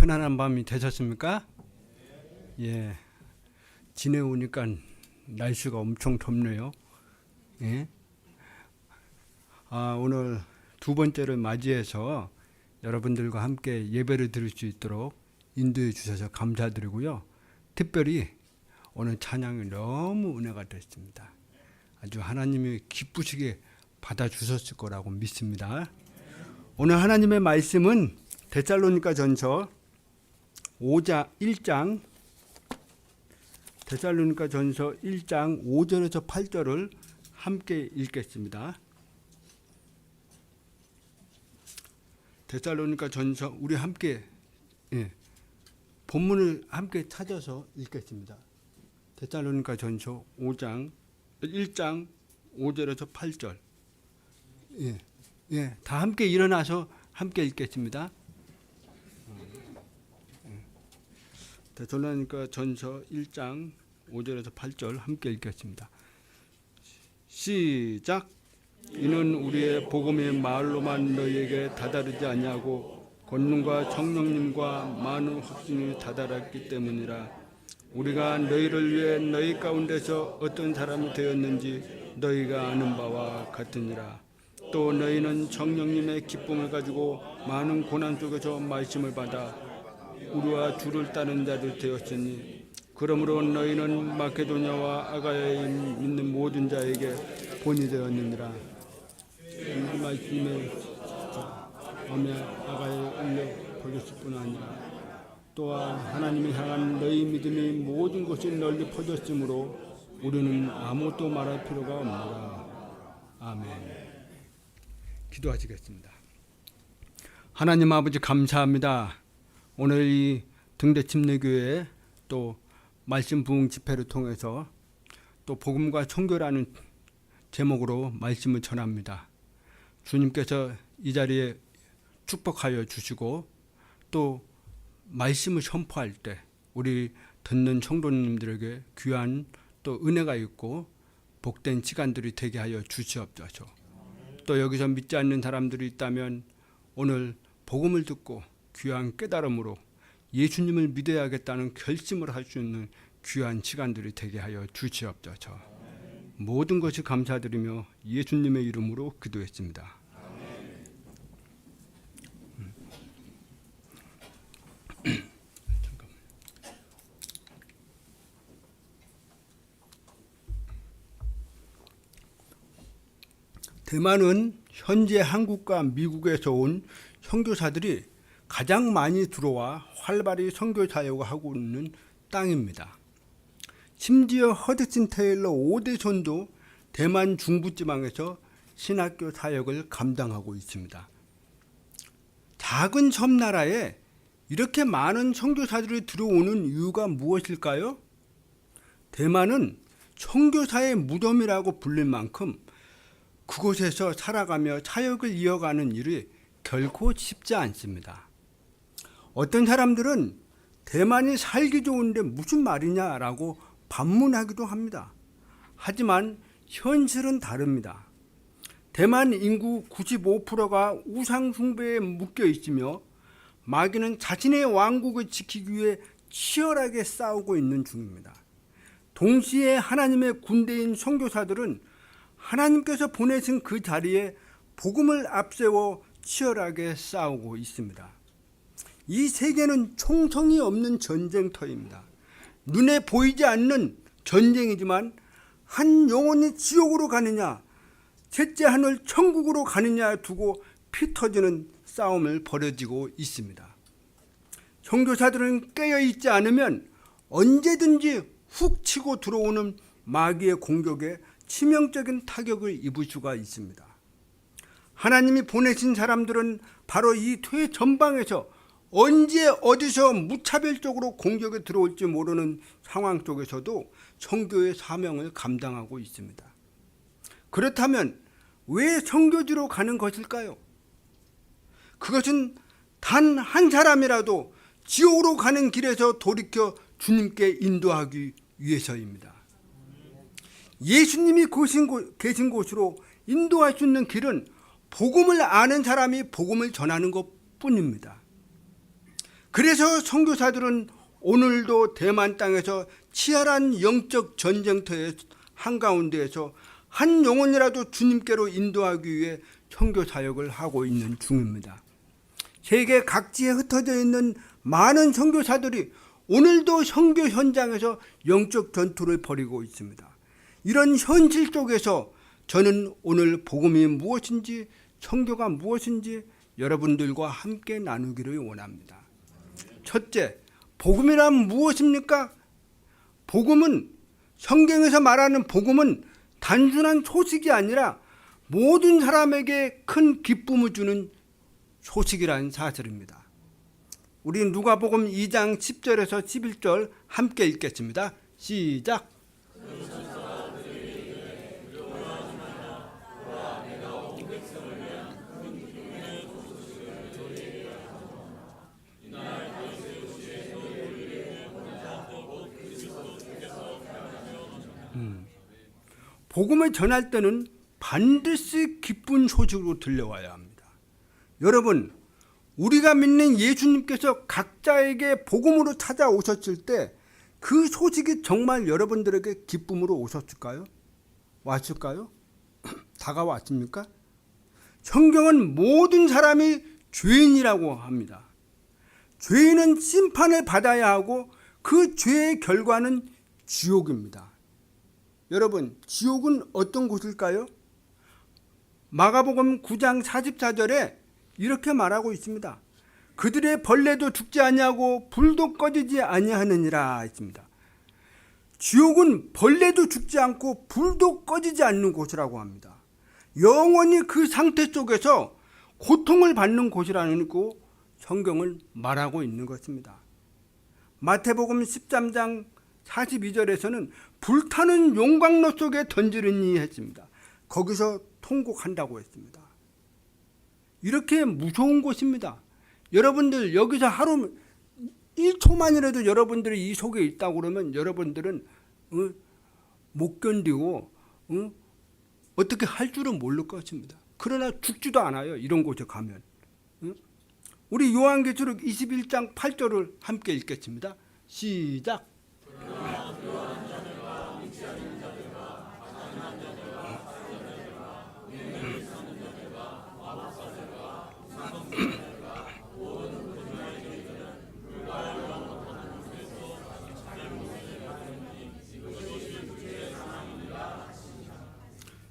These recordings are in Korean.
편안한 밤이 되셨습니까? 예. 지내오니까 날씨가 엄청 덥네요. 예. 오늘 두 번째를 맞이해서 여러분들과 함께 예배를 드릴 수 있도록 인도해 주셔서 감사드리고요. 특별히 오늘 찬양이 너무 은혜가 됐습니다. 아주 하나님이 기쁘시게 받아주셨을 거라고 믿습니다. 오늘 하나님의 말씀은 데살로니가전서 1장 데살로니가전서 1장 5절에서 8절을 함께 읽겠습니다. 데살로니가전서 우리 함께 본문을 함께 찾아서 읽겠습니다. 데살로니가전서 1장 5절에서 8절. 다 함께 일어나서 함께 읽겠습니다. 데살로니가전서 1장 5절에서 8절 함께 읽겠습니다. 시작. 이는 우리의 복음의 말로만 너희에게 다다르지 아니하고 권능과 성령님과 많은 확신이 다다랐기 때문이라. 우리가 너희를 위해 너희 가운데서 어떤 사람이 되었는지 너희가 아는 바와 같으니라. 또 너희는 성령님의 기쁨을 가지고 많은 고난 속에서 말씀을 받아 우리와 주를 따르는 자들 되었으니, 그러므로 너희는 마케도냐와 아가야에 믿는 모든 자에게 본이 되었느니라. 이 말씀에 아가야에 올려 버렸을 뿐 아니라 또한 하나님이 향한 너희 믿음이 모든 곳에 널리 퍼졌으므로 우리는 아무것도 말할 필요가 없노라. 아멘. 기도하시겠습니다. 하나님 아버지 감사합니다. 오늘 이 등대침례교회 또 말씀 부흥 집회를 통해서 또 복음과 청교라는 제목으로 말씀을 전합니다. 주님께서 이 자리에 축복하여 주시고 또 말씀을 선포할 때 우리 듣는 성도님들에게 귀한 또 은혜가 있고 복된 시간들이 되게 하여 주시옵소서. 또 여기서 믿지 않는 사람들이 있다면 오늘 복음을 듣고 귀한 깨달음으로 예수님을 믿어야겠다는 결심을 할 수 있는 귀한 시간들이 되게 하여 주시옵소서. 모든 것이 감사드리며 예수님의 이름으로 기도했습니다. 대만은 현재 한국과 미국에서 온 선교사들이 가장 많이 들어와 활발히 선교 사역을 하고 있는 땅입니다. 심지어 허드슨 테일러 5대 손도 대만 중부지방에서 신학교 사역을 감당하고 있습니다. 작은 섬나라에 이렇게 많은 선교사들이 들어오는 이유가 무엇일까요? 대만은 선교사의 무덤이라고 불릴 만큼 그곳에서 살아가며 사역을 이어가는 일이 결코 쉽지 않습니다. 어떤 사람들은 대만이 살기 좋은데 무슨 말이냐라고 반문하기도 합니다. 하지만 현실은 다릅니다. 대만 인구 95%가 우상 숭배에 묶여 있으며 마귀는 자신의 왕국을 지키기 위해 치열하게 싸우고 있는 중입니다. 동시에 하나님의 군대인 선교사들은 하나님께서 보내신 그 자리에 복음을 앞세워 치열하게 싸우고 있습니다. 이 세계는 총성이 없는 전쟁터입니다. 눈에 보이지 않는 전쟁이지만 한 영혼이 지옥으로 가느냐 셋째 하늘 천국으로 가느냐 두고 피 터지는 싸움을 벌여지고 있습니다. 선교사들은 깨어있지 않으면 언제든지 훅 치고 들어오는 마귀의 공격에 치명적인 타격을 입을 수가 있습니다. 하나님이 보내신 사람들은 바로 이 최전방에서 언제 어디서 무차별적으로 공격에 들어올지 모르는 상황 속에서도 선교의 사명을 감당하고 있습니다. 그렇다면 왜 선교지로 가는 것일까요? 그것은 단 한 사람이라도 지옥으로 가는 길에서 돌이켜 주님께 인도하기 위해서입니다. 예수님이 계신 곳으로 인도할 수 있는 길은 복음을 아는 사람이 복음을 전하는 것뿐입니다. 그래서 선교사들은 오늘도 대만 땅에서 치열한 영적 전쟁터의 한가운데에서 한 영혼이라도 주님께로 인도하기 위해 선교 사역을 하고 있는 중입니다. 세계 각지에 흩어져 있는 많은 선교사들이 오늘도 선교 현장에서 영적 전투를 벌이고 있습니다. 이런 현실 속에서 저는 오늘 복음이 무엇인지, 선교가 무엇인지 여러분들과 함께 나누기를 원합니다. 첫째, 복음이란 무엇입니까? 복음은, 성경에서 말하는 복음은 단순한 소식이 아니라 모든 사람에게 큰 기쁨을 주는 소식이라는 사실입니다. 우리 누가복음 2장 10절에서 11절 함께 읽겠습니다. 시작. 복음을 전할 때는 반드시 기쁜 소식으로 들려와야 합니다. 여러분, 우리가 믿는 예수님께서 각자에게 복음으로 찾아오셨을 때 그 소식이 정말 여러분들에게 기쁨으로 오셨을까요? 왔을까요? 다가왔습니까? 성경은 모든 사람이 죄인이라고 합니다. 죄인은 심판을 받아야 하고 그 죄의 결과는 지옥입니다. 여러분, 지옥은 어떤 곳일까요? 마가복음 9장 44절에 이렇게 말하고 있습니다. 그들의 벌레도 죽지 아니하고 불도 꺼지지 아니하느니라 했습니다. 지옥은 벌레도 죽지 않고 불도 꺼지지 않는 곳이라고 합니다. 영원히 그 상태 속에서 고통을 받는 곳이라는 거 성경을 말하고 있는 것입니다. 마태복음 13장 42절에서는 불타는 용광로 속에 던지르니 했습니다. 거기서 통곡한다고 했습니다. 이렇게 무서운 곳입니다. 여러분들 여기서 하루 1초만이라도 여러분들이 이 속에 있다고 그러면 여러분들은 못 견디고 어떻게 할 줄은 모를 것입니다. 그러나 죽지도 않아요. 이런 곳에 가면. 우리 요한계시록 21장 8절을 함께 읽겠습니다. 시작.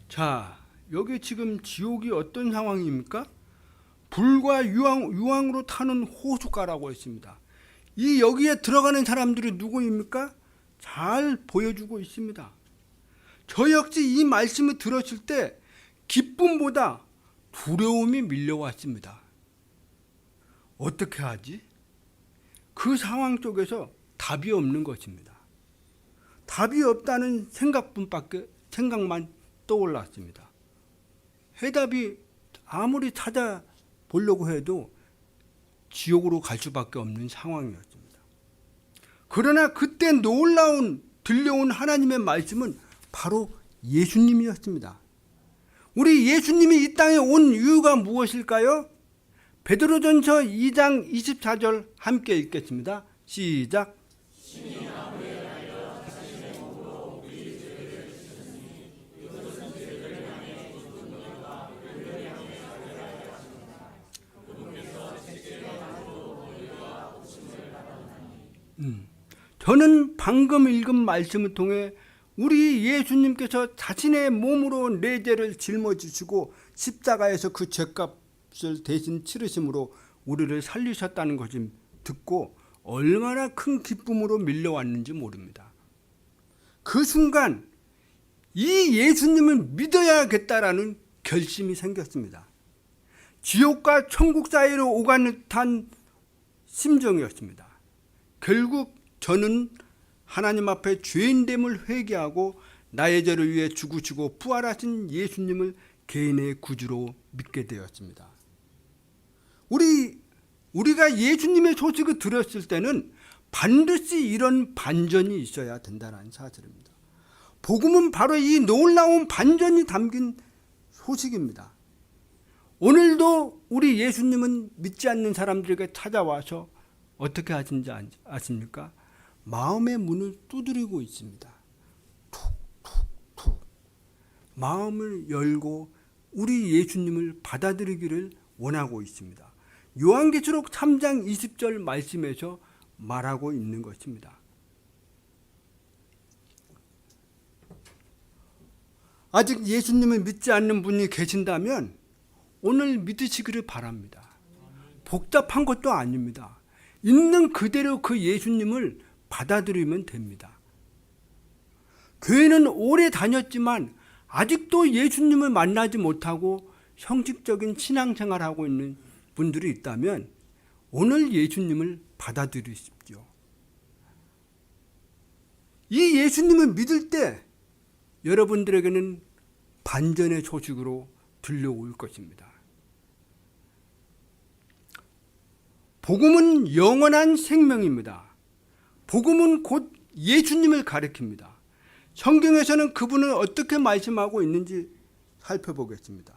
자, 여기 지금 지옥이 어떤 상황입니까? 불과 유황으로 타는 호숫가라고 했습니다. 이 여기에 들어가는 사람들이 누구입니까? 잘 보여주고 있습니다. 저 역시 이 말씀을 들었을 때 기쁨보다 두려움이 밀려왔습니다. 어떻게 하지? 그 상황 속에서 답이 없는 것입니다. 답이 없다는 생각만 떠올랐습니다. 해답이 아무리 찾아보려고 해도 지옥으로 갈 수밖에 없는 상황이었습니다. 그러나 그때 들려온 하나님의 말씀은 바로 예수님이었습니다. 우리 예수님이 이 땅에 온 이유가 무엇일까요? 베드로전서 2장 24절 함께 읽겠습니다. 시작. 저는 방금 읽은 말씀을 통해 우리 예수님께서 자신의 몸으로 내 죄를 짊어지시고 십자가에서 그 죄값을 대신 치르심으로 우리를 살리셨다는 것을 듣고 얼마나 큰 기쁨으로 밀려왔는지 모릅니다. 그 순간 이 예수님을 믿어야겠다라는 결심이 생겼습니다. 지옥과 천국 사이로 오가는 듯한 심정이었습니다. 결국 저는 하나님 앞에 죄인됨을 회개하고 나의 죄를 위해 죽으시고 부활하신 예수님을 개인의 구주로 믿게 되었습니다. 우리가 예수님의 소식을 들었을 때는 반드시 이런 반전이 있어야 된다는 사실입니다. 복음은 바로 이 놀라운 반전이 담긴 소식입니다. 오늘도 우리 예수님은 믿지 않는 사람들에게 찾아와서 어떻게 하신지 아십니까? 마음의 문을 두드리고 있습니다. 툭툭툭. 마음을 열고 우리 예수님을 받아들이기를 원하고 있습니다. 요한계시록 3장 20절 말씀에서 말하고 있는 것입니다. 아직 예수님을 믿지 않는 분이 계신다면 오늘 믿으시기를 바랍니다. 복잡한 것도 아닙니다. 있는 그대로 그 예수님을 받아들이면 됩니다. 교회는 오래 다녔지만 아직도 예수님을 만나지 못하고 형식적인 신앙생활을 하고 있는 분들이 있다면 오늘 예수님을 받아들이십시오. 이 예수님을 믿을 때 여러분들에게는 반전의 소식으로 들려올 것입니다. 복음은 영원한 생명입니다. 복음은 곧 예수님을 가리킵니다. 성경에서는 그분은 어떻게 말씀하고 있는지 살펴보겠습니다.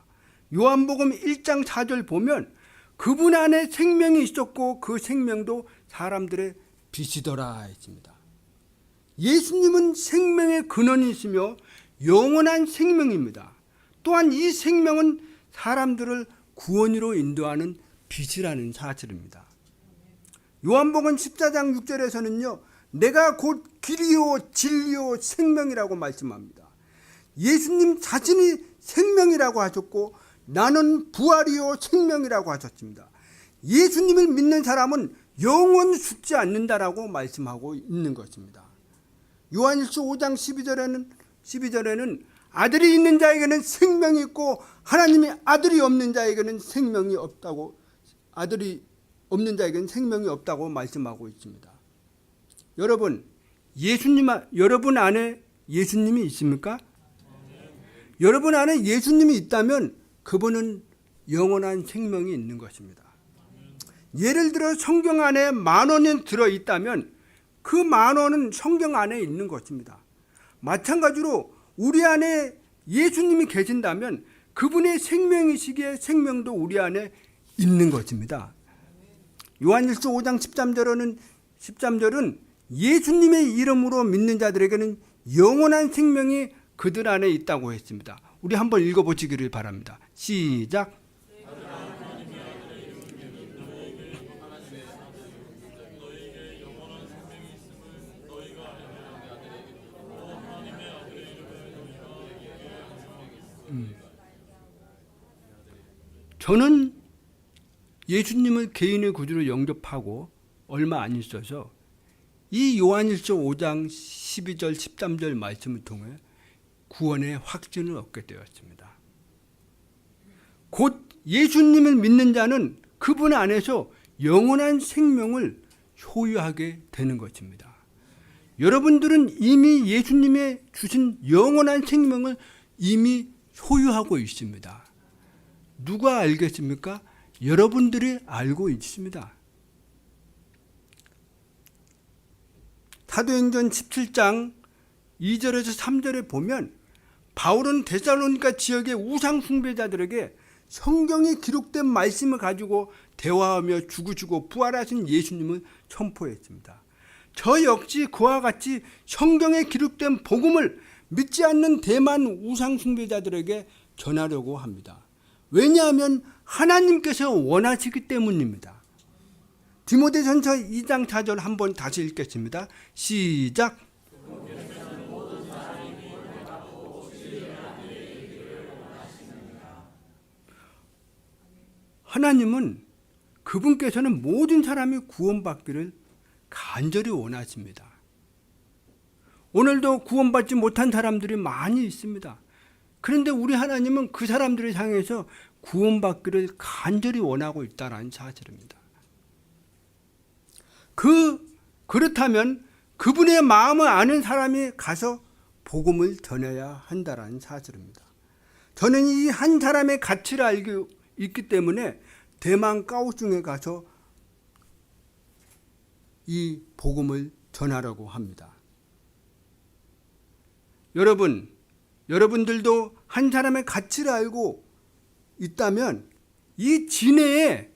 요한복음 1장 4절 보면 그분 안에 생명이 있었고 그 생명도 사람들의 빛이더라 했습니다. 예수님은 생명의 근원이시며 영원한 생명입니다. 또한 이 생명은 사람들을 구원으로 인도하는 빛이라는 사실입니다. 요한복음 14장 6절에서는요. 내가 곧 길이요 진리요 생명이라고 말씀합니다. 예수님 자신이 생명이라고 하셨고 나는 부활이요 생명이라고 하셨습니다. 예수님을 믿는 사람은 영원 죽지 않는다라고 말씀하고 있는 것입니다. 요한일서 5장 12절에는 아들이 있는 자에게는 생명이 있고 하나님의 아들이 없는 자에게는 생명이 없다고 아들이 없는 자에게는 생명이 없다고 말씀하고 있습니다. 여러분 여러분 안에 예수님이 있습니까? 여러분 안에 예수님이 있다면 그분은 영원한 생명이 있는 것입니다. 예를 들어 성경 안에 10,000원이 들어있다면 그 10,000원은 성경 안에 있는 것입니다. 마찬가지로 우리 안에 예수님이 계신다면 그분의 생명이시기에 생명도 우리 안에 있는 것입니다. 요한일서 5장 13절은 예수님의 이름으로 믿는 자들에게는 영원한 생명이 그들 안에 있다고 했습니다. 우리 한번 읽어보시기를 바랍니다. 시작. 저는 예수님을 개인의 구주로 영접하고 얼마 안 있어서 이 요한일서 5장 12절 13절 말씀을 통해 구원의 확신을 얻게 되었습니다. 곧 예수님을 믿는 자는 그분 안에서 영원한 생명을 소유하게 되는 것입니다. 여러분들은 이미 예수님의 주신 영원한 생명을 이미 소유하고 있습니다. 누가 알겠습니까? 여러분들이 알고 있습니다. 사도행전 17장 2절에서 3절에 보면 바울은 데살로니가 지역의 우상 숭배자들에게 성경에 기록된 말씀을 가지고 대화하며 죽으시고 부활하신 예수님을 선포했습니다. 저 역시 그와 같이 성경에 기록된 복음을 믿지 않는 대만 우상 숭배자들에게 전하려고 합니다. 왜냐하면 하나님께서 원하시기 때문입니다. 디모데전서 2장 4절 한번 다시 읽겠습니다. 시작. 하나님은 그분께서는 모든 사람이 구원받기를 간절히 원하십니다. 오늘도 구원받지 못한 사람들이 많이 있습니다. 그런데 우리 하나님은 그 사람들을 향해서 구원받기를 간절히 원하고 있다는 사실입니다. 그렇다면 그분의 마음을 아는 사람이 가서 복음을 전해야 한다는 사실입니다. 저는 이 한 사람의 가치를 알고 있기 때문에 대만 까오슝에 가서 이 복음을 전하려고 합니다. 여러분들도 한 사람의 가치를 알고 있다면 이 진해에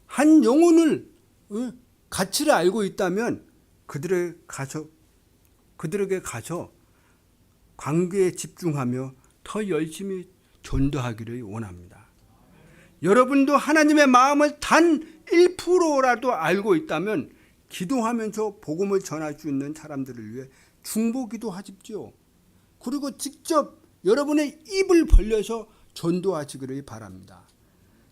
한 영혼을 가치를 알고 있다면 그들에게 가서 관계에 집중하며 더 열심히 전도하기를 원합니다. 여러분도 하나님의 마음을 단 1%라도 알고 있다면 기도하면서 복음을 전할 수 있는 사람들을 위해 중보기도 하십시오. 그리고 직접 여러분의 입을 벌려서 전도하시기를 바랍니다.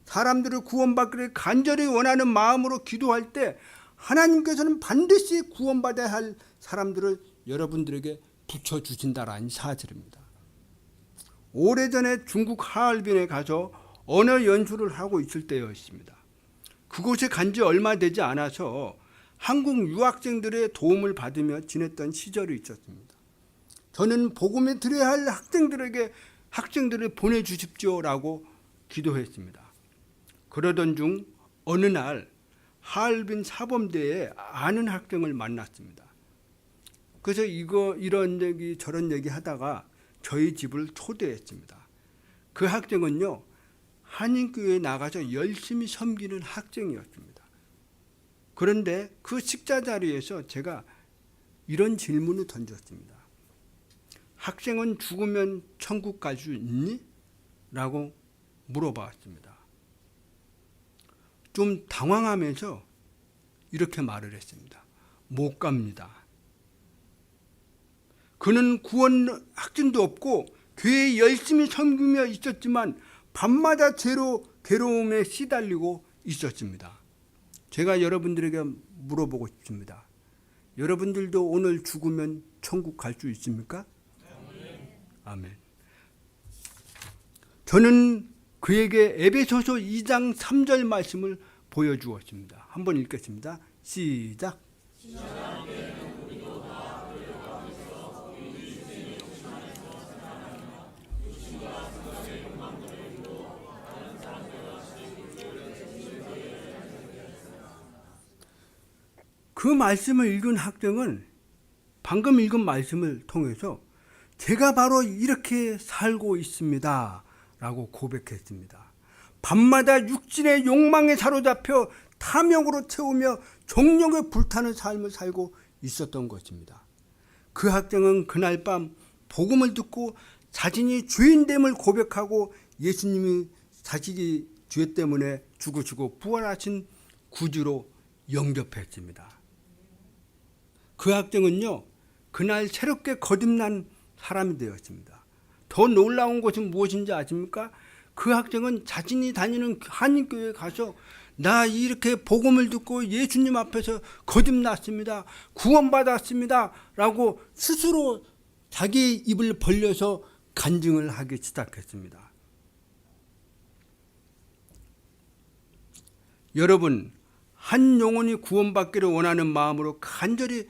사람들을 구원받기를 간절히 원하는 마음으로 기도할 때 하나님께서는 반드시 구원받아야 할 사람들을 여러분들에게 붙여주신다라는 사실입니다. 오래전에 중국 하얼빈에 가서 언어 연수를 하고 있을 때였습니다. 그곳에 간 지 얼마 되지 않아서 한국 유학생들의 도움을 받으며 지냈던 시절이 있었습니다. 저는 복음을 드려야 할 학생들을 보내주십시오라고 기도했습니다. 그러던 중 어느 날 하얼빈 사범대에 아는 학생을 만났습니다. 그래서 이런 얘기 저런 얘기 하다가 저희 집을 초대했습니다. 그 학생은요, 한인교회에 나가서 열심히 섬기는 학생이었습니다. 그런데 그 식사 자리에서 제가 이런 질문을 던졌습니다. 학생은 죽으면 천국 갈 수 있니? 라고 물어봤습니다. 좀 당황하면서 이렇게 말을 했습니다. 못 갑니다. 그는 구원 확증도 없고 교회에 열심히 섬기며 있었지만 밤마다 괴로움에 시달리고 있었습니다. 제가 여러분들에게 물어보고 싶습니다. 여러분들도 오늘 죽으면 천국 갈 수 있습니까? 아멘. 저는 그에게 에베소서 2장 3절 말씀을 보여주었습니다. 한번 읽겠습니다. 시작. 그 말씀을 읽은 학생은 방금 읽은 말씀을 통해서 제가 바로 이렇게 살고 있습니다 라고 고백했습니다. 밤마다 육신의 욕망에 사로잡혀 탐욕으로 채우며 정욕에 불타는 삶을 살고 있었던 것입니다. 그 학생은 그날 밤 복음을 듣고 자신이 죄인됨을 고백하고 예수님이 자신이 죄 때문에 죽으시고 부활하신 구주로 영접했습니다. 그 학생은요, 그날 새롭게 거듭난 사람이 되었습니다. 더 놀라운 것은 무엇인지 아십니까? 그 학생은 자신이 다니는 한인교회에 가서 나 이렇게 복음을 듣고 예수님 앞에서 거듭났습니다. 구원받았습니다. 라고 스스로 자기 입을 벌려서 간증을 하기 시작했습니다. 여러분, 한 영혼이 구원받기를 원하는 마음으로 간절히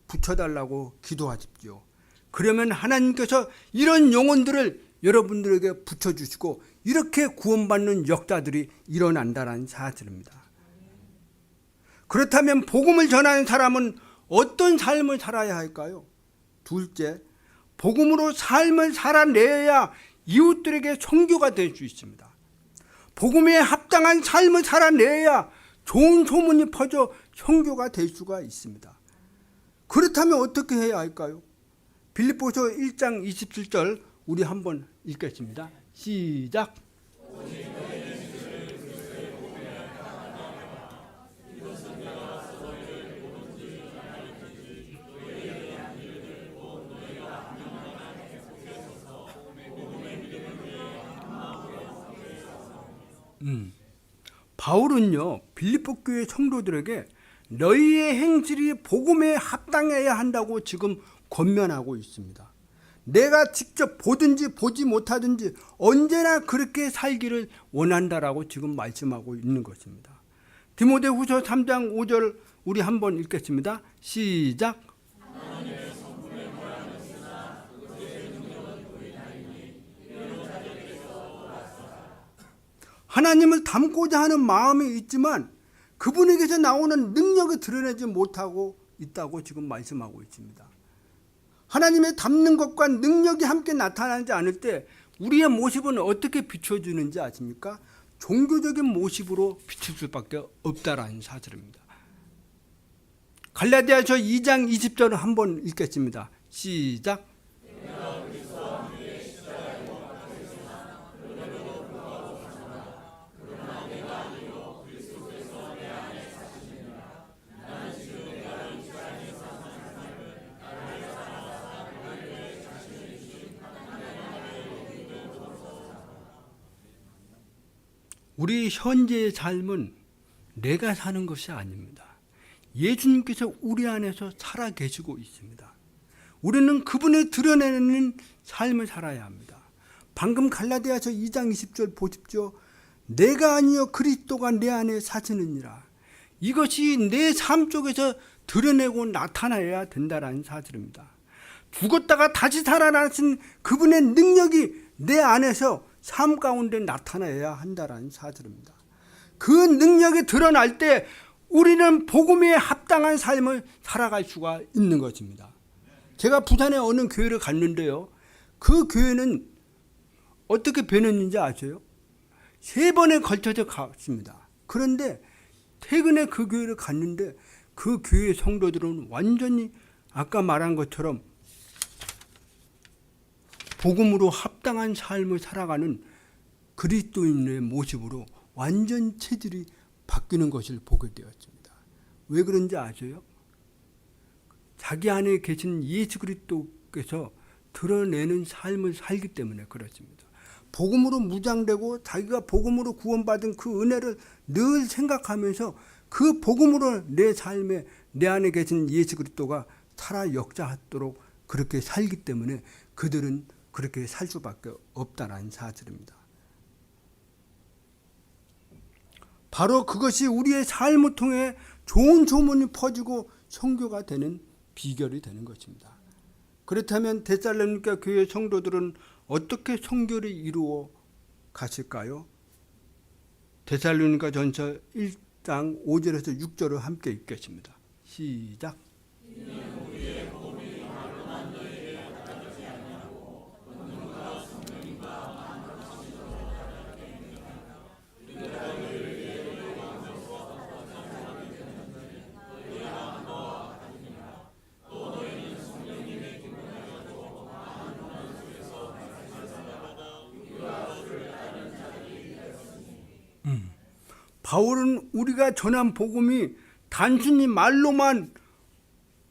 붙여달라고 기도하십시오. 그러면 하나님께서 이런 영혼들을 여러분들에게 붙여주시고 이렇게 구원받는 역사들이 일어난다는 사실입니다. 그렇다면 복음을 전하는 사람은 어떤 삶을 살아야 할까요? 둘째, 복음으로 삶을 살아내야 이웃들에게 선교가 될 수 있습니다. 복음에 합당한 삶을 살아내야 좋은 소문이 퍼져 선교가 될 수가 있습니다. 그렇다면 어떻게 해야 할까요? 빌립보서 1장 27절 우리 한번 읽겠습니다. 시작. 바울은요, 빌립보 교회 성도들에게 너희의 행실이 복음에 합당해야 한다고 지금 권면하고 있습니다. 내가 직접 보든지 보지 못하든지 언제나 그렇게 살기를 원한다라고 지금 말씀하고 있는 것입니다. 디모데후서 3장 5절 우리 한번 읽겠습니다. 시작. 하나님을 닮고자 하는 마음이 있지만 그분에게서 나오는 능력을 드러내지 못하고 있다고 지금 말씀하고 있습니다. 하나님의 닮는 것과 능력이 함께 나타나지 않을 때 우리의 모습은 어떻게 비춰주는지 아십니까? 종교적인 모습으로 비칠 수밖에 없다라는 사실입니다. 갈라디아서 2장 20절을 한번 읽겠습니다. 시작. 우리 현재의 삶은 내가 사는 것이 아닙니다. 예수님께서 우리 안에서 살아 계시고 있습니다. 우리는 그분을 드러내는 삶을 살아야 합니다. 방금 갈라디아서 2장 20절 보십시오. 내가 아니요 그리스도가 내 안에 사시느니라. 이것이 내 삶 속에서 드러내고 나타나야 된다는 사실입니다. 죽었다가 다시 살아나신 그분의 능력이 내 안에서 삶 가운데 나타나야 한다는 사실입니다. 그 능력이 드러날 때 우리는 복음에 합당한 삶을 살아갈 수가 있는 것입니다. 제가 부산에 어느 교회를 갔는데요. 그 교회는 어떻게 변했는지 아세요? 3번에 걸쳐서 갔습니다. 그런데 최근에 그 교회를 갔는데 그 교회 성도들은 완전히 아까 말한 것처럼 복음으로 합당한 삶을 살아가는 그리스도인의 모습으로 완전 체질이 바뀌는 것을 보게 되었습니다. 왜 그런지 아세요? 자기 안에 계신 예수 그리스도께서 드러내는 삶을 살기 때문에 그렇습니다. 복음으로 무장되고 자기가 복음으로 구원받은 그 은혜를 늘 생각하면서 그 복음으로 내 삶에 내 안에 계신 예수 그리스도가 살아 역사하도록 그렇게 살기 때문에 그들은 그렇게 살 수밖에 없다는 사실입니다. 바로 그것이 우리의 삶을 통해 좋은 소문이 퍼지고 선교가 되는 비결이 되는 것입니다. 그렇다면 데살로니가 교회 성도들은 어떻게 선교를 이루어 갔을까요? 데살로니가 전서 1장 5절에서 6절을 함께 읽겠습니다. 시작. 바울은 우리가 전한 복음이 단순히 말로만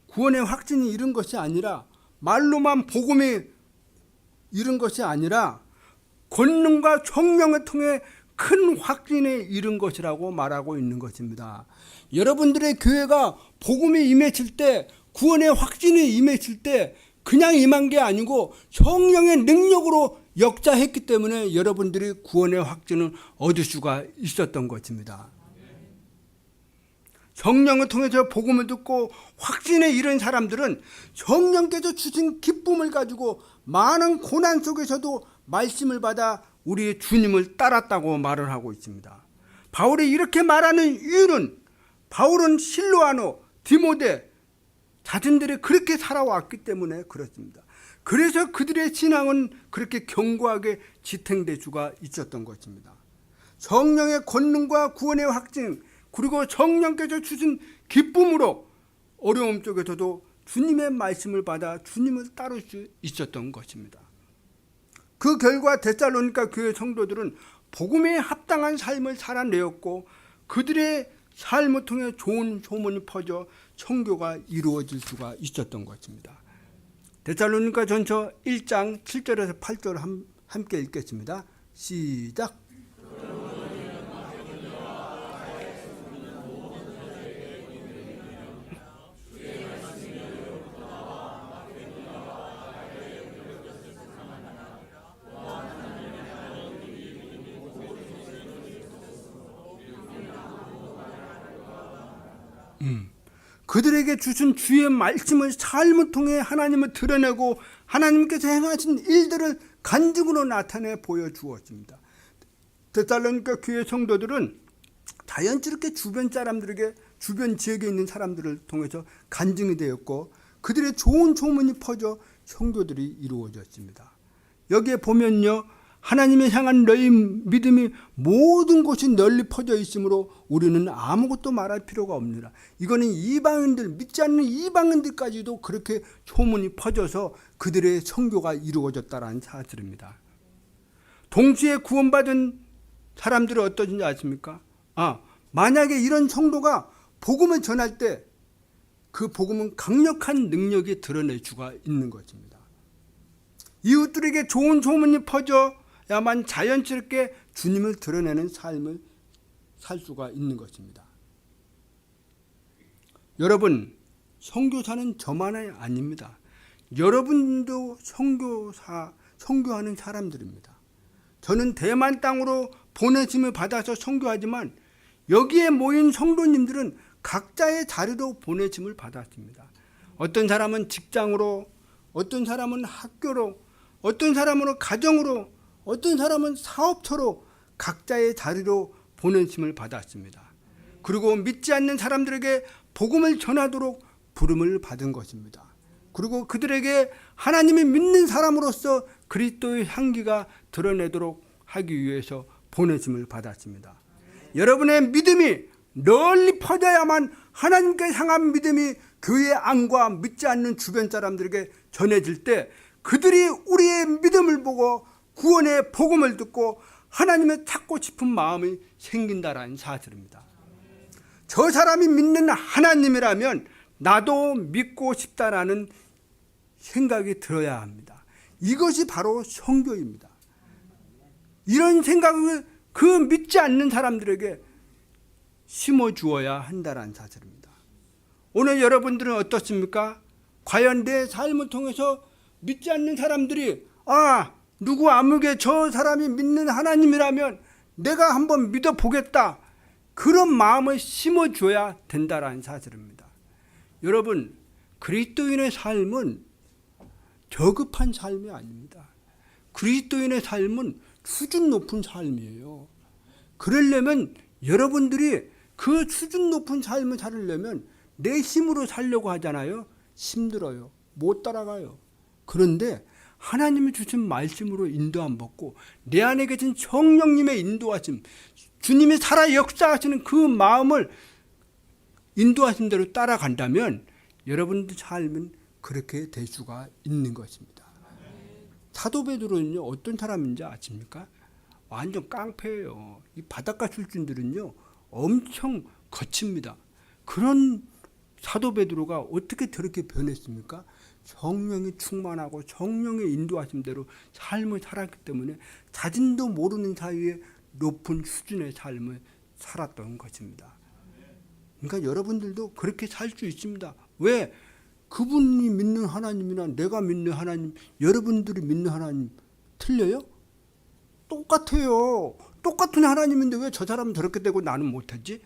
구원의 확신이 이른 것이 아니라 말로만 복음이 이른 것이 아니라 권능과 성령을 통해 큰 확신에 이른 것이라고 말하고 있는 것입니다. 여러분들의 교회가 복음이 임했을 때 구원의 확신이 임했을 때 그냥 임한 게 아니고 성령의 능력으로 역사했기 때문에 여러분들이 구원의 확신을 얻을 수가 있었던 것입니다. 성령을 통해서 복음을 듣고 확신에 이른 사람들은 성령께서 주신 기쁨을 가지고 많은 고난 속에서도 말씀을 받아 우리 주님을 따랐다고 말을 하고 있습니다. 바울이 이렇게 말하는 이유는 바울은 실로아노, 디모데 자신들이 그렇게 살아왔기 때문에 그렇습니다. 그래서 그들의 신앙은 그렇게 견고하게 지탱될 수가 있었던 것입니다. 성령의 권능과 구원의 확증 그리고 성령께서 주신 기쁨으로 어려움 속에서도 주님의 말씀을 받아 주님을 따를 수 있었던 것입니다. 그 결과 데살로니가 교회 성도들은 복음에 합당한 삶을 살아내었고 그들의 삶을 통해 좋은 소문이 퍼져 선교가 이루어질 수가 있었던 것입니다. 데살로니가 전서 1장 7절에서 8절 함께 읽겠습니다. 시작. 그들에게 주신 주의 말씀을 삶을 통해 하나님을 드러내고 하나님께서 행하신 일들을 간증으로 나타내 보여주었습니다. 데살로니가 교회 성도들은 자연스럽게 주변 사람들에게 주변 지역에 있는 사람들을 통해서 간증이 되었고 그들의 좋은 소문이 퍼져 선교들이 이루어졌습니다. 여기에 보면요 하나님을 향한 너희 믿음이 모든 곳이 널리 퍼져 있으므로 우리는 아무것도 말할 필요가 없느라. 이거는 이방인들, 믿지 않는 이방인들까지도 그렇게 소문이 퍼져서 그들의 선교가 이루어졌다라는 사실입니다. 동시에 구원받은 사람들은 어떠신지 아십니까? 만약에 이런 성도가 복음을 전할 때 그 복음은 강력한 능력이 드러낼 수가 있는 것입니다. 이웃들에게 좋은 소문이 퍼져야만 자연스럽게 주님을 드러내는 삶을 살 수가 있는 것입니다. 여러분, 선교사는 저만이 아닙니다. 여러분도 선교하는 사람들입니다. 저는 대만 땅으로 보내심을 받아서 선교하지만 여기에 모인 성도님들은 각자의 자리로 보내심을 받았습니다. 어떤 사람은 직장으로, 어떤 사람은 학교로, 어떤 사람은 가정으로, 어떤 사람은 사업처로 각자의 자리로 보내심을 받았습니다. 그리고 믿지 않는 사람들에게 복음을 전하도록 부름을 받은 것입니다. 그리고 그들에게 하나님이 믿는 사람으로서 그리스도의 향기가 드러내도록 하기 위해서 보내심을 받았습니다. 여러분의 믿음이 널리 퍼져야만 하나님께 향한 믿음이 교회 안과 믿지 않는 주변 사람들에게 전해질 때 그들이 우리의 믿음을 보고 구원의 복음을 듣고 하나님을 찾고 싶은 마음이 생긴다라는 사실입니다. 저 사람이 믿는 하나님이라면 나도 믿고 싶다라는 생각이 들어야 합니다. 이것이 바로 선교입니다. 이런 생각을 그 믿지 않는 사람들에게 심어주어야 한다는 사실입니다. 오늘 여러분들은 어떻습니까? 과연 내 삶을 통해서 믿지 않는 사람들이 누구 아무개 저 사람이 믿는 하나님이라면 내가 한번 믿어보겠다, 그런 마음을 심어줘야 된다는 사실입니다. 여러분, 그리스도인의 삶은 저급한 삶이 아닙니다. 그리스도인의 삶은 수준 높은 삶이에요. 그러려면 여러분들이 그 수준 높은 삶을 살려면 내 힘으로 살려고 하잖아요. 힘들어요. 못 따라가요. 그런데 하나님이 주신 말씀으로 인도함 받고 내 안에 계신 성령님의 인도하심, 주님이 살아 역사하시는 그 마음을 인도하신 대로 따라간다면 여러분들 삶은 그렇게 될 수가 있는 것입니다. 사도 베드로는요, 어떤 사람인지 아십니까? 완전 깡패예요. 이 바닷가 출신들은요 엄청 거칩니다. 그런 사도 베드로가 어떻게 저렇게 변했습니까? 성령이 충만하고 성령의 인도하심대로 삶을 살았기 때문에 자신도 모르는 사이에 높은 수준의 삶을 살았던 것입니다. 그러니까 여러분들도 그렇게 살 수 있습니다. 왜? 그분이 믿는 하나님이나 내가 믿는 하나님, 여러분들이 믿는 하나님 틀려요? 똑같아요. 똑같은 하나님인데 왜 저 사람은 저렇게 되고 나는 못하지?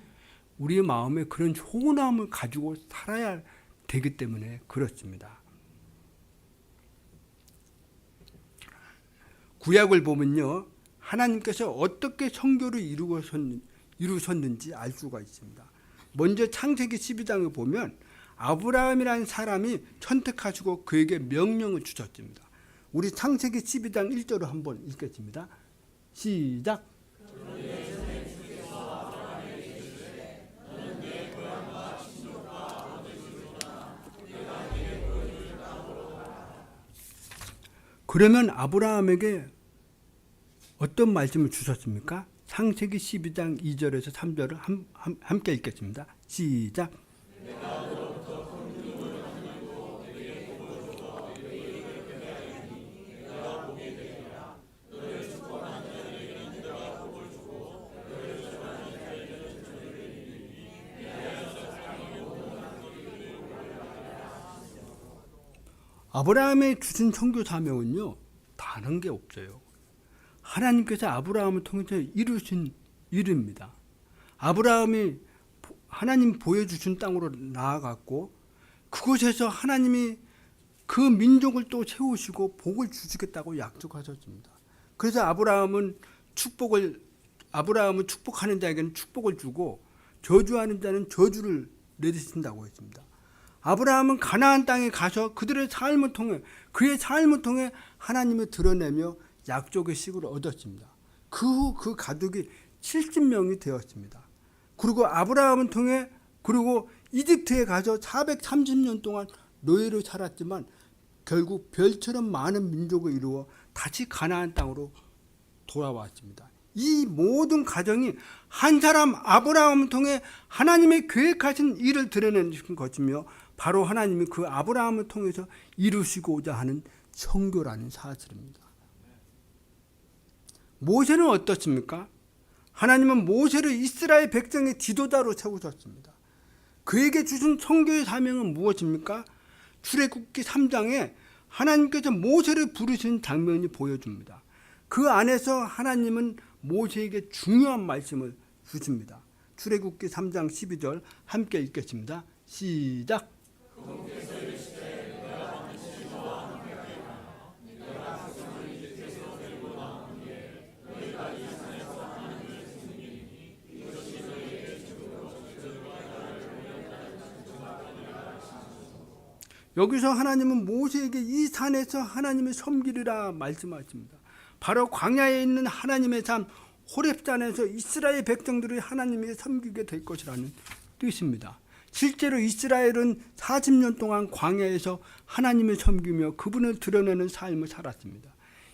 우리의 마음에 그런 소원함을 가지고 살아야 되기 때문에 그렇습니다. 구약을 보면요, 하나님께서 어떻게 선교를 이루셨는지 알 수가 있습니다. 먼저 창세기 12장을 보면 아브라함이라는 사람이 선택하시고 그에게 명령을 주셨습니다. 우리 창세기 12장 1절을 한번 읽겠습니다. 시작. 그러면 아브라함에게 어떤 말씀을 주셨습니까? 창세기 12장 2절에서 3절을 함께 읽겠습니다. 시작. 아브라함의 주신 선교 사명은요, 다른 게 없어요. 하나님께서 아브라함을 통해서 이루신 일입니다. 아브라함이 하나님 보여주신 땅으로 나아갔고 그곳에서 하나님이 그 민족을 또 세우시고 복을 주시겠다고 약속하셨습니다. 그래서 아브라함은 축복하는 자에게는 축복을 주고 저주하는 자는 저주를 내리신다고 했습니다. 아브라함은 가나안 땅에 가서 그들의 삶을 통해, 그의 삶을 통해 하나님을 드러내며 약속의 식을 얻었습니다. 그 후 그 가족이 70명이 되었습니다. 그리고 아브라함을 통해 그리고 이집트에 가서 430년 동안 노예로 살았지만 결국 별처럼 많은 민족을 이루어 다시 가나안 땅으로 돌아왔습니다. 이 모든 과정이 한 사람 아브라함을 통해 하나님의 계획하신 일을 드러내는 것이며 바로 하나님이 그 아브라함을 통해서 이루시고자 하는 선교라는 사실입니다. 모세는 어떻습니까? 하나님은 모세를 이스라엘 백성의 지도자로 세우셨습니다. 그에게 주신 선교의 사명은 무엇입니까? 출애굽기 3장에 하나님께서 모세를 부르신 장면이 보여줍니다. 그 안에서 하나님은 모세에게 중요한 말씀을 주십니다. 출애굽기 3장 12절 함께 읽겠습니다. 시작. 여기서 하나님은 모세에게 이 산에서 하나님을 섬기리라 말씀하십니다. 바로 광야에 있는 하나님의 산 호렙산에서 이스라엘 백성들이 하나님에게 섬기게 될 것이라는 뜻입니다. 실제로 이스라엘은 40년 동안 광야에서 하나님을 섬기며 그분을 드러내는 삶을 살았습니다.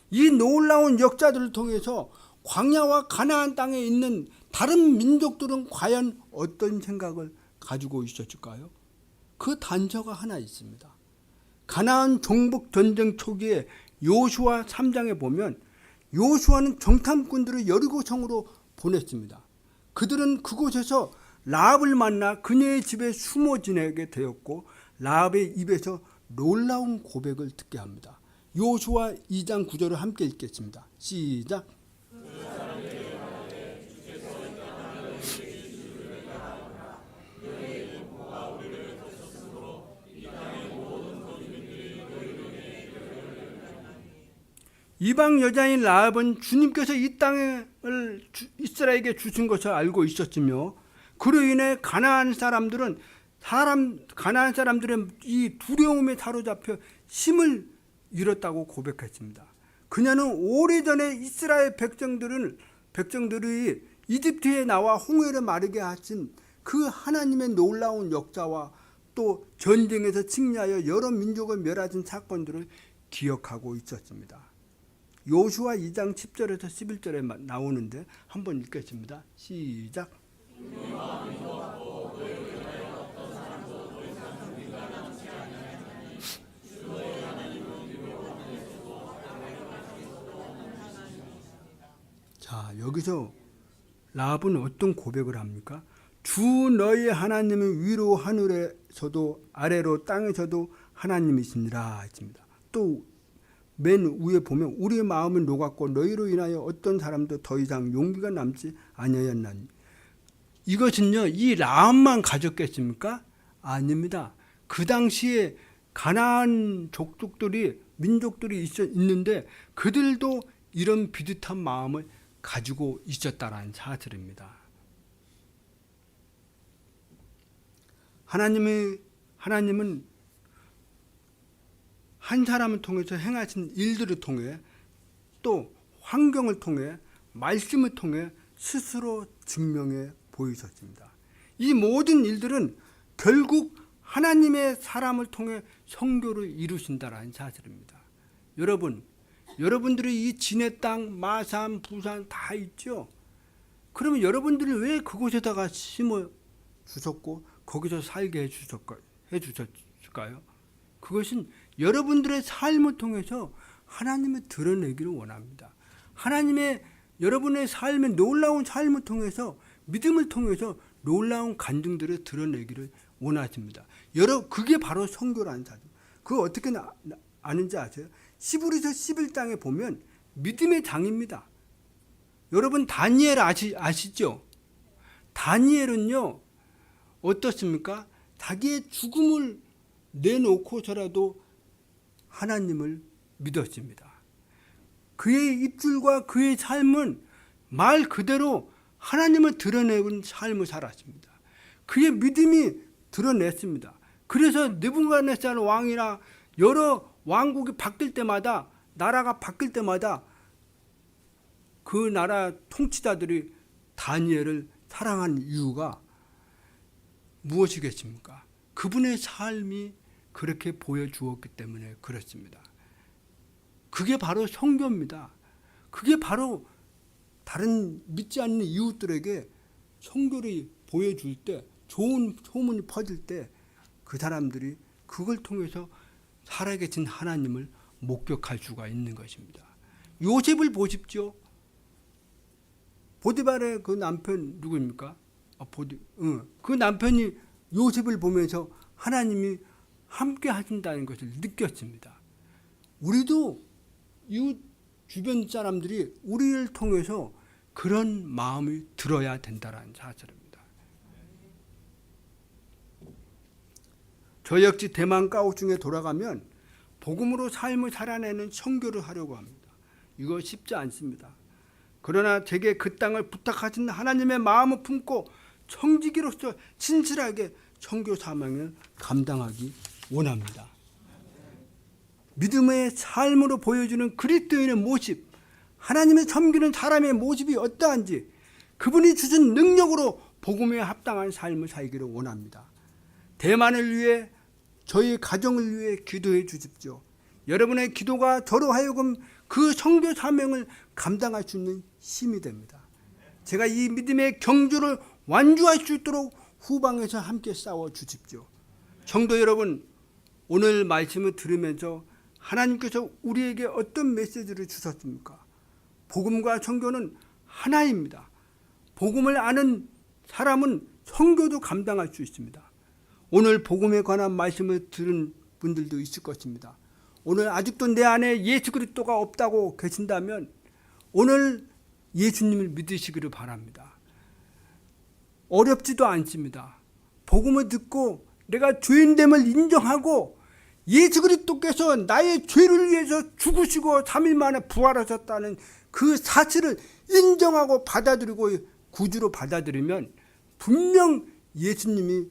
이 놀라운 역사들을 통해서 광야와 가나안 땅에 있는 다른 민족들은 과연 어떤 생각을 가지고 있었을까요? 그 단서가 하나 있습니다. 가나안 정복 전쟁 초기에 요수아 3장에 보면 요수아는 정탐꾼들을 여리고성으로 보냈습니다. 그들은 그곳에서 라합을 만나 그녀의 집에 숨어 지내게 되었고 라합의 입에서 놀라운 고백을 듣게 합니다. 요수아 2장 9절을 함께 읽겠습니다. 시작. 이방 여자인 라합은 주님께서 이 땅을 이스라엘에게 주신 것을 알고 있었으며 그로 인해 가나안 사람들의 이 두려움에 사로잡혀 힘을 잃었다고 고백했습니다. 그녀는 오래전에 이스라엘 백성들이 이집트에 나와 홍해를 마르게 하신 그 하나님의 놀라운 역사와 또 전쟁에서 승리하여 여러 민족을 멸하신 사건들을 기억하고 있었습니다. 요수아 2장 10절에서 11절에 나오는데 한번 읽겠습니다. 시작. 자, 여기서 라합은 어떤 고백을 합니까? 주 너희 하나님은 위로 하늘에서도 아래로 땅에서도 하나님이시니라 했습니다. 또 맨 위에 보면 우리의 마음은 녹았고 너희로 인하여 어떤 사람도 더 이상 용기가 남지 아니하였나니. 이것은요, 이 라합만 가졌겠습니까? 아닙니다. 그 당시에 가나안 민족들이 있는데 그들도 이런 비슷한 마음을 가지고 있었다라는 사실입니다. 하나님은 한 사람을 통해서 행하신 일들을 통해 또 환경을 통해 말씀을 통해 스스로 증명해 보이셨습니다. 이 모든 일들은 결국 하나님의 사람을 통해 선교를 이루신다라는 사실입니다. 여러분들이 이 진해 땅, 마산, 부산 다 있죠. 그러면 여러분들이 왜 그곳에다가 심어 주셨고 거기서 살게 해주셨을까요? 그것은 여러분들의 삶을 통해서 하나님을 드러내기를 원합니다. 여러분의 삶의 놀라운 삶을 통해서 믿음을 통해서 놀라운 간증들을 드러내기를 원하십니다. 그게 바로 선교라는 사실. 그거 어떻게 아는지 아세요? 히브리서 11장에 보면 믿음의 장입니다. 여러분 다니엘 아시죠? 다니엘은요 어떻습니까? 자기의 죽음을 내놓고서라도 하나님을 믿었습니다. 그의 입술과 그의 삶은 말 그대로 하나님을 드러내는 삶을 살았습니다. 그의 믿음이 드러냈습니다. 그래서 느부갓네살 왕이나 여러 왕국이 바뀔 때마다 나라가 바뀔 때마다 그 나라 통치자들이 다니엘을 사랑한 이유가 무엇이겠습니까? 그분의 삶이 그렇게 보여주었기 때문에 그렇습니다. 그게 바로 선교입니다. 그게 바로 다른 믿지 않는 이웃들에게 선교를 보여줄 때, 좋은 소문이 퍼질 때 그 사람들이 그걸 통해서 살아계신 하나님을 목격할 수가 있는 것입니다. 요셉을 보십시오. 보디발의 그 남편 누구입니까? 그 남편이 요셉을 보면서 하나님이 함께 하신다는 것을 느꼈습니다. 우리도 이웃 주변 사람들이 우리를 통해서 그런 마음이 들어야 된다는 사실입니다. 저 역시 대만 까오중에 돌아가면 복음으로 삶을 살아내는 선교를 하려고 합니다. 이거 쉽지 않습니다. 그러나 제게 그 땅을 부탁하신 하나님의 마음을 품고 청지기로서 진실하게 선교 사명을 감당하기 원합니다. 믿음의 삶으로 보여주는 그리스도인의 모습, 하나님의 섬기는 사람의 모습이 어떠한지 그분이 주신 능력으로 복음에 합당한 삶을 살기를 원합니다. 대만을 위해, 저희 가정을 위해 기도해 주십시오. 여러분의 기도가 저로 하여금 그 선교 사명을 감당할 수 있는 힘이 됩니다. 제가 이 믿음의 경주를 완주할 수 있도록 후방에서 함께 싸워 주십시오. 성도 여러분, 오늘 말씀을 들으면서 하나님께서 우리에게 어떤 메시지를 주셨습니까? 복음과 선교는 하나입니다. 복음을 아는 사람은 선교도 감당할 수 있습니다. 오늘 복음에 관한 말씀을 들은 분들도 있을 것입니다. 오늘 아직도 내 안에 예수 그리스도가 없다고 계신다면 오늘 예수님을 믿으시기를 바랍니다. 어렵지도 않습니다. 복음을 듣고 내가 죄인됨을 인정하고 예수 그리스도께서 나의 죄를 위해서 죽으시고 3일 만에 부활하셨다는 그 사실을 인정하고 받아들이고 구주로 받아들이면 분명 예수님이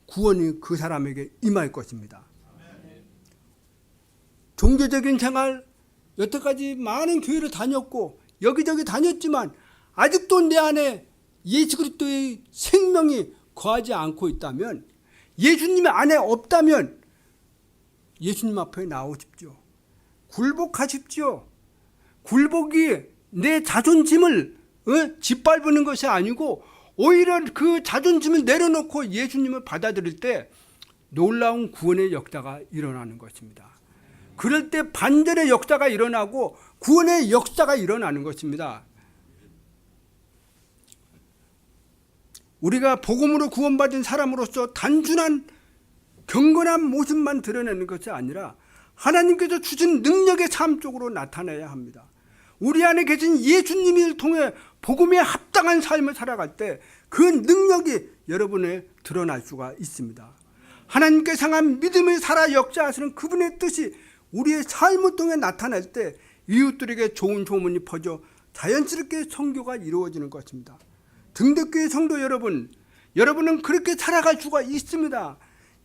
구원이 그 사람에게 임할 것입니다. 종교적인 생활, 여태까지 많은 교회를 다녔고 여기저기 다녔지만 아직도 내 안에 예수 그리스도의 생명이 거하지 않고 있다면, 예수님 안에 없다면 예수님 앞에 나오십시오. 굴복하십시오. 굴복이 내 자존심을 짓밟는 것이 아니고 오히려 그 자존심을 내려놓고 예수님을 받아들일 때 놀라운 구원의 역사가 일어나는 것입니다. 그럴 때 반전의 역사가 일어나고 구원의 역사가 일어나는 것입니다. 우리가 복음으로 구원받은 사람으로서 단순한 경건한 모습만 드러내는 것이 아니라 하나님께서 주신 능력의 삶 쪽으로 나타내야 합니다. 우리 안에 계신 예수님을 통해 복음에 합당한 삶을 살아갈 때 그 능력이 여러분에 드러날 수가 있습니다. 하나님께 향한 믿음을 살아 역사하시는 그분의 뜻이 우리의 삶을 통해 나타날 때 이웃들에게 좋은 소문이 퍼져 자연스럽게 선교가 이루어지는 것입니다. 등대교회 성도 여러분, 여러분은 그렇게 살아갈 수가 있습니다.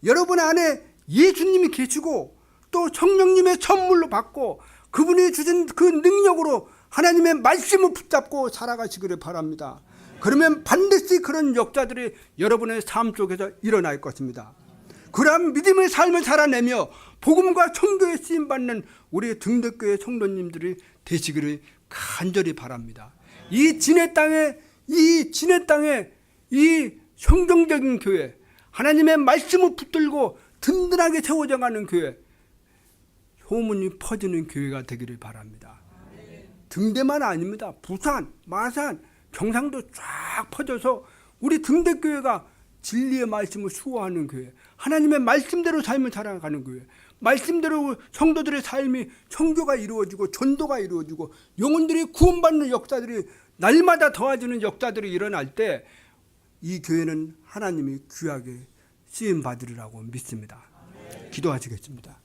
여러분 안에 예수님이 계시고 또 성령님의 선물로 받고 그분이 주신 그 능력으로 하나님의 말씀을 붙잡고 살아가시기를 바랍니다. 그러면 반드시 그런 역사들이 여러분의 삶 속에서 일어날 것입니다. 그러한 믿음의 삶을 살아내며 복음과 선교에 쓰임받는 우리 등대교회 성도님들이 되시기를 간절히 바랍니다. 이 진해 땅에 이 성경적인 교회, 하나님의 말씀을 붙들고 든든하게 세워져 가는 교회, 소문이 퍼지는 교회가 되기를 바랍니다. 등대만 아닙니다. 부산, 마산, 경상도 쫙 퍼져서 우리 등대교회가 진리의 말씀을 수호하는 교회, 하나님의 말씀대로 삶을 살아가는 교회, 말씀대로 성도들의 삶이 선교가 이루어지고 전도가 이루어지고 영혼들이 구원받는 역사들이 날마다 더해지는 역사들이 일어날 때 이 교회는 하나님이 귀하게 쓰임받으리라고 믿습니다. 기도하시겠습니다.